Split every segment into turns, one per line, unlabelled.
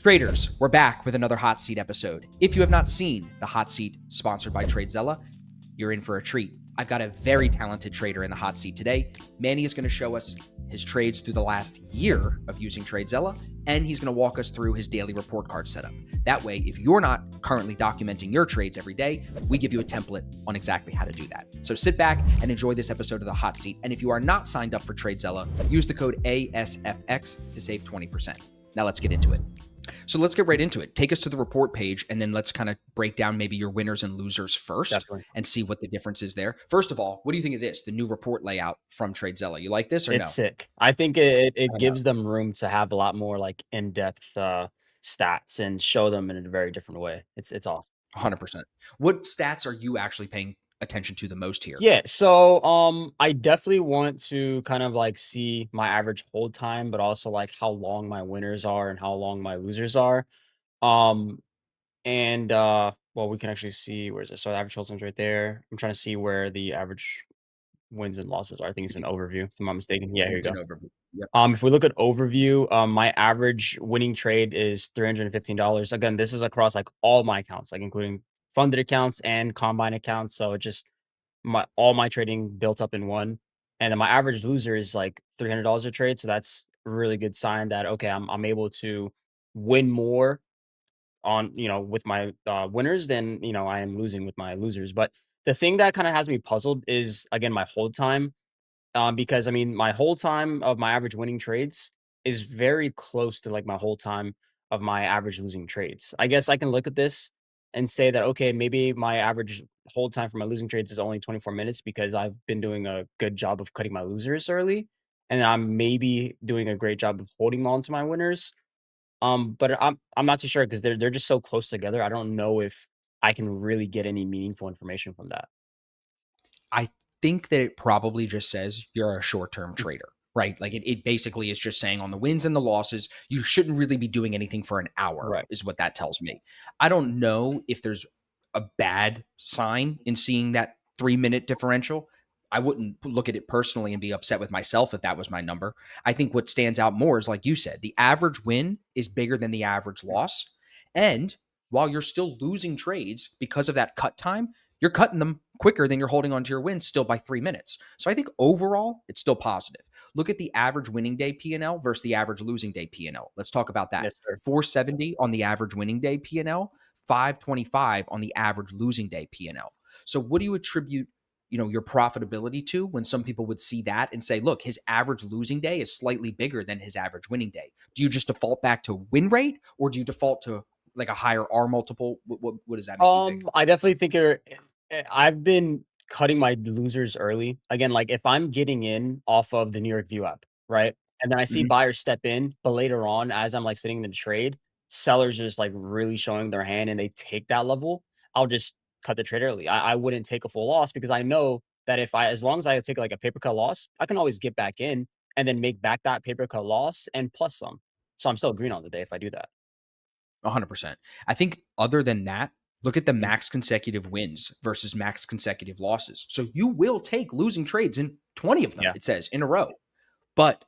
Traders, we're back with another Hot Seat episode. If you have not seen the Hot Seat sponsored by Tradezella, you're in for a treat. I've got a very talented trader in the hot seat today. Manny is going to show us his trades through the last year of using Tradezella, and he's going to walk us through his daily report card setup. That way, if you're not currently documenting your trades every day, we give you a template on exactly how to do that. So sit back and enjoy this episode of the hot seat. And if you are not signed up for Tradezella, use the code ASFX to save 20%. Now let's get into it. So let's get right into it. Take us to the report page, and then let's kind of break down maybe your winners and losers first.
Definitely.
And see what the difference is there. First of all, what do you think of this, the new report layout from Tradezella? You like this or
It's
no?
sick. I think it gives them room to have a lot more like in-depth stats and show them in a very different way. It's awesome.
100%. What stats are you actually paying attention to the most here?
Yeah, so I definitely want to kind of like see my average hold time, but also like how long my winners are and how long my losers are. Um and well, we can actually see where's it? So the average hold time's right there. I'm trying to see where the average wins and losses are. I think it's
If
an
you,
overview, if I'm not mistaken. Yeah, here you
it's an
go.
overview. Yep.
If we look at overview, my average winning trade is $315. Again, this is across like all my accounts, like including funded accounts and combine accounts. So it just all my trading built up in one. And then my average loser is like $300 a trade. So that's a really good sign that okay, I'm able to win more on with my winners than I am losing with my losers. But the thing that kind of has me puzzled is again my hold time because I mean, my whole time of my average winning trades is very close to like my whole time of my average losing trades. I guess I can look at this and say that, okay, maybe my average hold time for my losing trades is only 24 minutes because I've been doing a good job of cutting my losers early. And I'm maybe doing a great job of holding on to my winners. But I'm not too sure because they're just so close together. I don't know if I can really get any meaningful information from that.
I think that it probably just says you're a short-term trader, right? Like it basically is just saying on the wins and the losses, you shouldn't really be doing anything for an hour,
Right.
is what that tells me. I don't know if there's a bad sign in seeing that 3-minute differential. I wouldn't look at it personally and be upset with myself if that was my number. I think what stands out more is, like you said, the average win is bigger than the average loss. And while you're still losing trades because of that cut time, you're cutting them quicker than you're holding onto your wins still by 3 minutes. So I think overall, it's still positive. Look at the average winning day P&L versus the average losing day P&L. Let's talk about that.
Yes, sir.
470 on the average winning day P&L, 525 on the average losing day P&L. So what do you attribute, your profitability to when some people would see that and say, look, his average losing day is slightly bigger than his average winning day? Do you just default back to win rate, or do you default to like a higher R multiple? What does that make you think?
I definitely think I've been cutting my losers early. Again, like if I'm getting in off of the New York VWAP, right? And then I see
Mhm.
buyers step in, but later on, as I'm like sitting in the trade, sellers just like really showing their hand and they take that level, I'll just cut the trade early. I wouldn't take a full loss because I know that as long as I take like a paper cut loss, I can always get back in and then make back that paper cut loss and plus some. So I'm still green on the day if I do that.
100%. I think other than that, look at the
Mhm.
max consecutive wins versus max consecutive losses. So you will take losing trades in 20 of them,
Yeah.
it says, in a row. But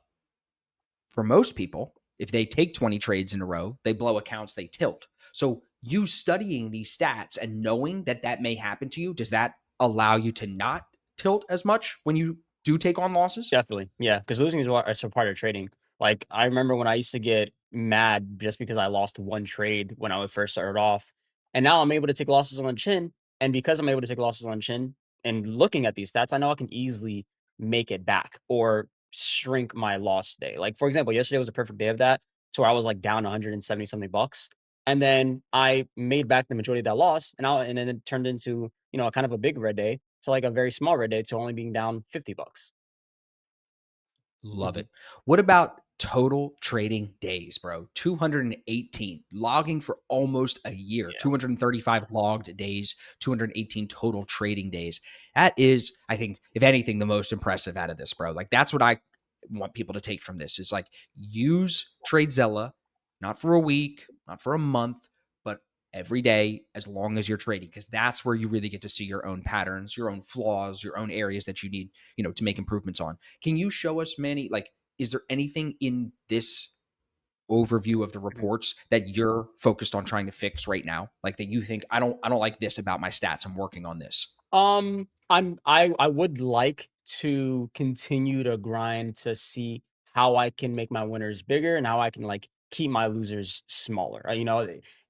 for most people, if they take 20 trades in a row, they blow accounts, they tilt. So you studying these stats and knowing that that may happen to you, does that allow you to not tilt as much when you do take on losses?
Definitely, yeah, because losing is a part of trading. Like, I remember when I used to get mad just because I lost one trade when I would first started off, and now I'm able to take losses on the chin, and because I'm able to take losses on the chin and looking at these stats, I know I can easily make it back or shrink my loss day. Like, for example, yesterday was a perfect day of that, so I was, like, down 170 something bucks, and then I made back the majority of that loss, and then it turned into, kind of a big red day to, like, a very small red day to only being down 50 bucks.
Love
Mhm.
it. What about total trading days, bro? 218, logging for almost a year,
Yeah.
235 logged days, 218 total trading days. That is, I think, if anything, the most impressive out of this, bro. Like, that's what I want people to take from this is like, use Tradezella, not for a week, not for a month, but every day as long as you're trading, because that's where you really get to see your own patterns, your own flaws, your own areas that you need, to make improvements on. Can you show us, Manny, like, is there anything in this overview of the
Mhm.
reports that you're focused on trying to fix right now? Like that you think I don't like this about my stats. I'm working on this.
I would like to continue to grind to see how I can make my winners bigger and how I can like keep my losers smaller.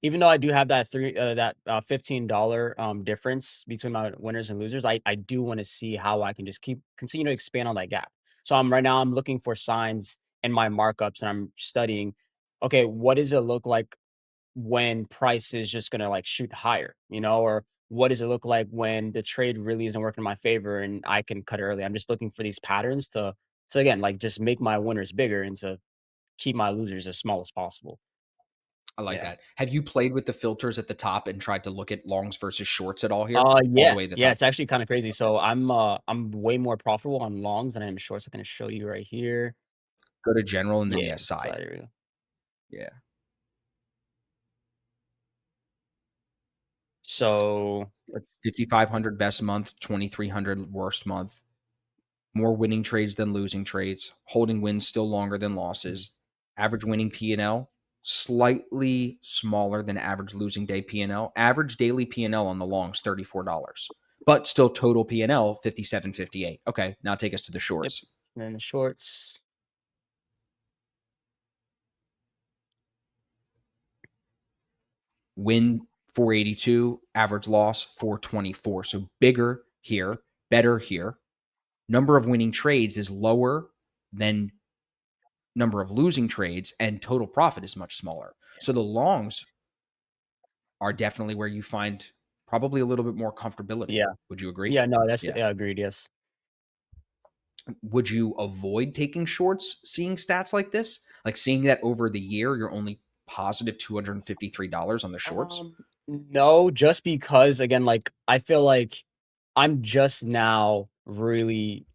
Even though I do have that $15 difference between my winners and losers, I do want to see how I can just keep continue to expand on that gap. So I'm right now I'm looking for signs in my markups and I'm studying. Okay, what does it look like when price is just gonna like shoot higher, or what does it look like when the trade really isn't working in my favor and I can cut early? I'm just looking for these patterns to again like just make my winners bigger and to keep my losers as small as possible.
I like
Yeah.
that. Have you played with the filters at the top and tried to look at longs versus shorts at all here? All the
Yeah,
way at the
yeah,
top?
it's actually kind of crazy.
Okay.
So I'm way more profitable on longs than I am shorts. I'm gonna show you right here.
Go to general and then
Yeah,
yeah,
so
side.
there we go.
Yeah.
So let's
5,500 best month, 2,300 worst month. More winning trades than losing trades. Holding wins still longer than
Mhm.
losses. Average winning P&L slightly smaller than average losing day P&L. Average daily P&L on the longs $34, but still total P&L 57.58. Okay, now take us to the
Yep.
shorts.
And then the shorts.
Win 482, average loss 424. So bigger here, better here. Number of winning trades is lower than number of losing trades, and total profit is much smaller. So the longs are definitely where you find probably a little bit more comfortability.
Yeah.
Would you agree?
Yeah, no, that's
Yeah.
yeah, agreed, yes.
Would you avoid taking shorts seeing stats like this? Like seeing that over the year, you're only positive $253 on the shorts?
No, just because again, like I feel like I'm just now really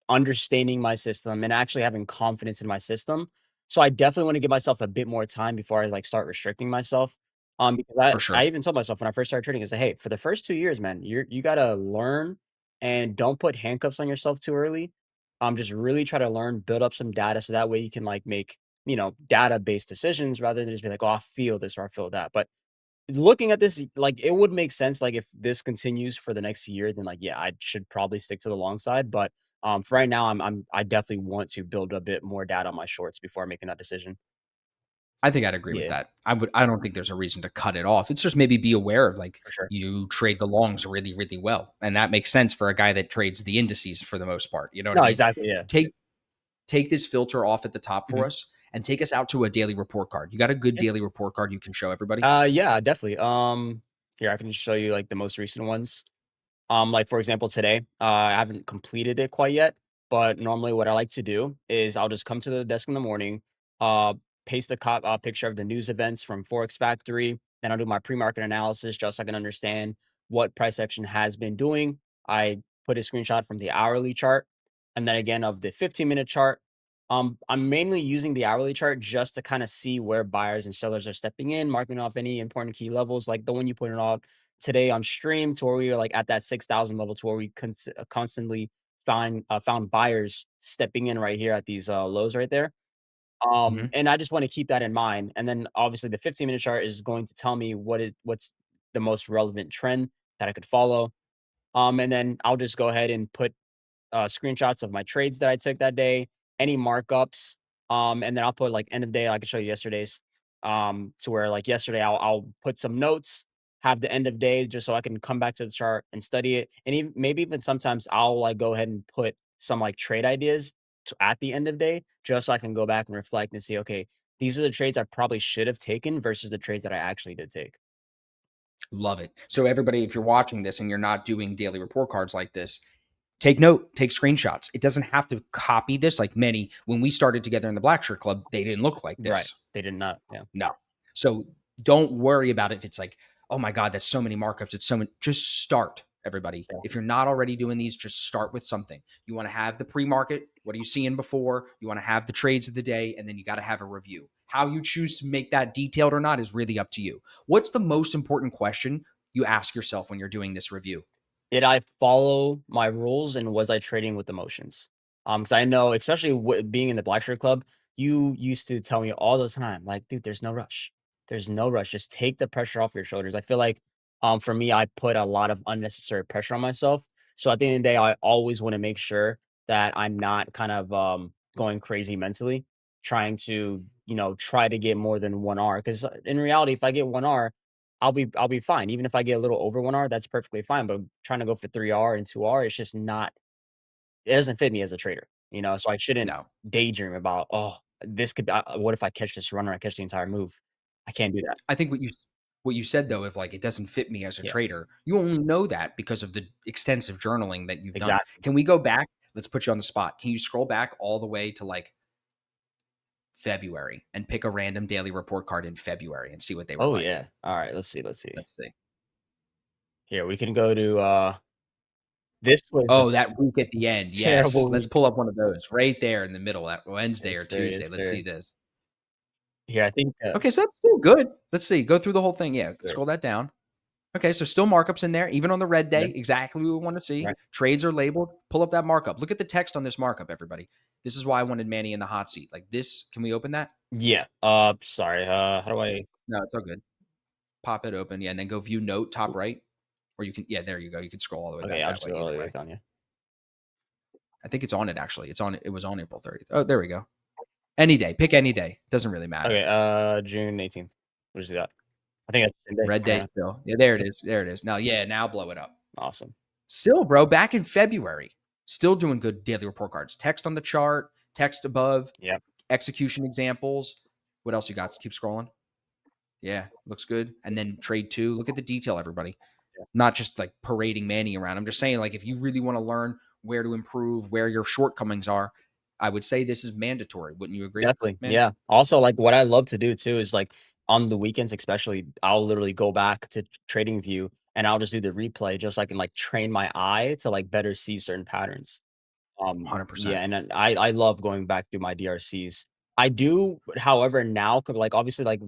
understanding my system and actually having confidence in my system. So I definitely want to give myself a bit more time before I like start restricting myself. Because
For
I
sure.
even told myself when I first started trading, I said, hey, for the first 2 years, man, you gotta learn and don't put handcuffs on yourself too early. Just really try to learn, build up some data so that way you can like make, data based decisions rather than just be like, oh, I feel this or I feel that. But looking at this, like, it would make sense, like, if this continues for the next year, then, like, yeah, I should probably stick to the long side, but, for right now, I definitely want to build a bit more data on my shorts before making that decision.
I think I'd agree with
Yeah,
that. I don't think there's a reason to cut it off. It's just maybe be aware of like
for sure.
you trade the longs really, really well. And that makes sense for a guy that trades the indices for the most part. You know what I
No,
mean?
exactly, yeah.
Take this filter off at the top for
Mhm.
us and take us out to a daily report card. You got a good
Yeah.
daily report card you can show everybody?
Yeah, definitely. Here, I can just show you, like, the most recent ones. Like for example, today, I haven't completed it quite yet, but normally what I like to do is I'll just come to the desk in the morning, uh, paste a picture of the news events from Forex Factory, then I'll do my pre-market analysis just so I can understand what price action has been doing. I put a screenshot from the hourly chart, and then again of the 15-minute chart. I'm mainly using the hourly chart just to kind of see where buyers and sellers are stepping in, marking off any important key levels, like the one you pointed out today on stream to where we were like at that 6,000 level to where we constantly found buyers stepping in right here at these lows right there.
Mhm.
And I just want to keep that in mind. And then obviously the 15-minute chart is going to tell me what's the most relevant trend that I could follow. And then I'll just go ahead and put screenshots of my trades that I took that day, any markups, and then I'll put like end of day. I can show you yesterday's, to where like yesterday I'll put some notes, have the end of day just so I can come back to the chart and study it, and even maybe even sometimes I'll like go ahead and put some like trade ideas at the end of day just so I can go back and reflect and see, okay, these are the trades I probably should have taken versus the trades that I actually did take.
Love it. So everybody, if you're watching this and you're not doing daily report cards like this, take note, take screenshots. It doesn't have to copy this like many. When we started together in the Black Shirt Club, they didn't look like
Right?
this.
They did not. Yeah.
No. So don't worry about it if it's like, oh my God, that's so many markups. It's so many. Just start, everybody.
Yeah.
If you're not already doing these, just start with something. You want to have the pre market. What are you seeing before? You want to have the trades of the day, and then you got to have a review. How you choose to make that detailed or not is really up to you. What's the most important question you ask yourself when you're doing this review?
Did I follow my rules and was I trading with emotions? Because I know, especially being in the Black Shirt Club, You used to tell me all the time, like, dude, there's no rush. There's no rush. Just take the pressure off your shoulders. I feel like, for me, I put a lot of unnecessary pressure on myself. So at the end of the day, I always want to make sure that I'm not kind of going crazy mentally, trying to, try to get more than 1 hour. Because in reality, if I get 1 hour, I'll be fine. Even if I get a little over 1 hour, that's perfectly fine. But trying to go for 3 hour and 2 hour, it's just not. It doesn't fit me as a trader. So I shouldn't
No.
daydream about, oh, this could be. What if I catch this runner? I catch the entire move. I can't do that.
I think what you said though, if like it doesn't fit me as a
Yeah,
trader, you only know that because of the extensive journaling that you've done.
exactly.
Can we go back? Let's put you on the spot. Can you scroll back all the way to like February and pick a random daily report card in February and see what they were
Oh
like?
yeah. All right. Let's see. Let's see.
Let's see.
Here we can go to. This was a
Oh, that week at the end. Yes.
terrible
Let's
week.
pull up one of those right there in the middle, that Wednesday or
Yes, sir.
Tuesday.
Yes,
Let's see
sir.
this.
Here, I think.
Okay, so that's still good. Let's see. Go through the whole thing. Yeah,
Yes, sir.
scroll that down. Okay, so still markups in there, even on the red day.
Yeah.
Exactly what we want to see.
Right.
Trades are labeled. Pull up that markup. Look at the text on this markup, everybody. This is why I wanted Manny in the hot seat. Like this. Can we open that?
Yeah. Sorry. How do I?
No, it's all good. Pop it open. Yeah, and then go view note top right. Or you can, yeah, there you go. You can scroll all the way
Okay,
back
I'll
that
just
way.
go all
Either
the way
way.
down. Yeah.
I think it's on it actually. It was on April 30th. Oh, there we go. Any day. Pick any day. Doesn't really matter.
Okay. June 18th. What is that? I think that's the same day.
Red day
Yeah.
still. Yeah, there it is. There it is. Now, yeah, now blow it up.
Awesome.
Still, bro, back in February, still doing good daily report cards. Text on the chart, text above,
Yeah.
execution examples. What else you got? Keep scrolling. Yeah, looks good. And then trade two. Look at the detail, everybody.
Yeah.
Not just like parading Manny around. I'm just saying, like, if you really want to learn where to improve, where your shortcomings are, I would say this is mandatory. Wouldn't you agree,
Definitely,
Manny?
yeah. Also, like, what I love to do too is, like, on the weekends especially, I'll literally go back to TradingView and I'll just do the replay just so I can, like, train my eye to, like, better see certain patterns. Yeah,
100%.
and then I love going back through my DRCs. I do, however, now, like, obviously, like,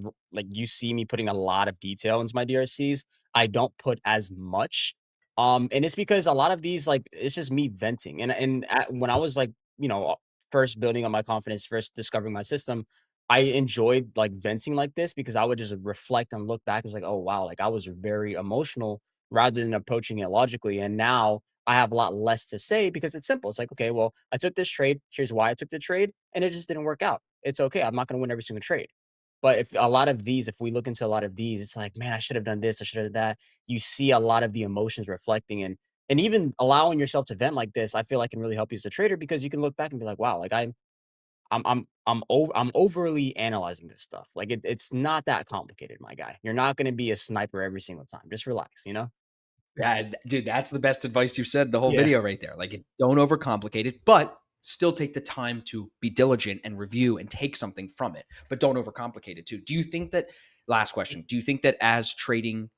you see me putting a lot of detail into my DRCs. I don't put as much, and it's because a lot of these, like, it's just me venting, when I was, like, first building on my confidence, first discovering my system, I enjoyed, like, venting like this because I would just reflect and look back. It was like, "Oh, wow," like, I was very emotional rather than approaching it logically, and now I have a lot less to say because it's simple. It's like, okay, well, I took this trade. Here's why I took the trade, and it just didn't work out. It's okay. I'm not going to win every single trade. But if we look into a lot of these, it's like, man, I should have done this. I should have done that. You see a lot of the emotions reflecting, and even allowing yourself to vent like this, I feel like can really help you as a trader because you can look back and be like, wow, like I'm overly analyzing this stuff. Like it's not that complicated, my guy. You're not going to be a sniper every single time. Just relax.
Yeah, dude, that's the best advice you've said the whole
Yeah.
video right there. Like, don't overcomplicate it, but still take the time to be diligent and review and take something from it, but don't overcomplicate it too. Do you think that, last question, do you think that as trading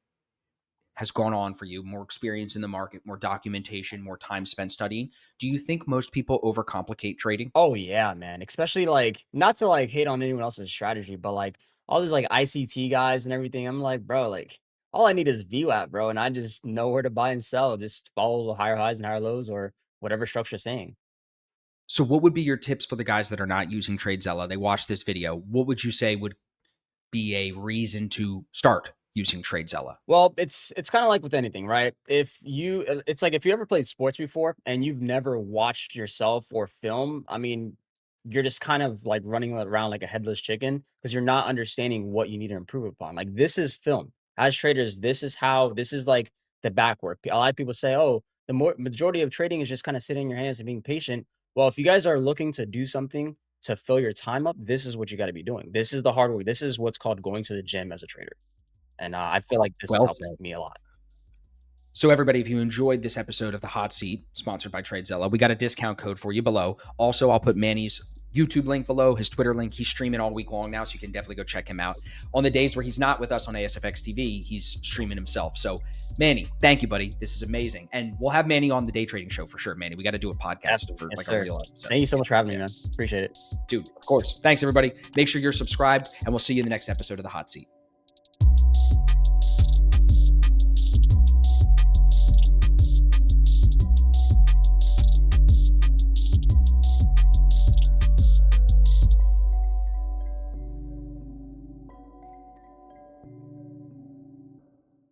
has gone on for you, more experience in the market, more documentation, more time spent studying, do you think most people overcomplicate trading?
Oh yeah, man. Especially like not to like hate on anyone else's strategy, but like all these like ICT guys and everything. I'm like, bro, like all I need is VWAP, bro, and I just know where to buy and sell. Just follow the higher highs and higher lows or whatever structure's saying.
So, what would be your tips for the guys that are not using Tradezella? They watch this video. What would you say would be a reason to start using Tradezella?
Well, it's kind of like with anything, right? It's like if you ever played sports before and you've never watched yourself or film, I mean, you're just kind of like running around like a headless chicken because you're not understanding what you need to improve upon. Like this is film. As traders, this is like the back work. A lot of people say, "Oh, the more majority of trading is just kind of sitting in your hands and being patient." Well, if you guys are looking to do something to fill your time up, this is what you got to be doing. This is the hard work. This is what's called going to the gym as a trader. And, I feel like this has
Well
helped
said.
me a lot.
So, everybody, if you enjoyed this episode of The Hot Seat, sponsored by Tradezella, we got a discount code for you below. Also, I'll put Manny's YouTube link below, his Twitter link. He's streaming all week long now, so you can definitely go check him out. On the days where he's not with us on ASFX TV, he's streaming himself. So, Manny, thank you, buddy. This is amazing. And we'll have Manny on the day trading show for sure, Manny. We got to do a podcast
Absolutely.
for
Yes,
like
sir.
a real episode.
Thank you so much for having me,
Yeah.
man. Appreciate it.
Dude, of course. Thanks, everybody. Make sure you're subscribed, and we'll see you in the next episode of The Hot Seat.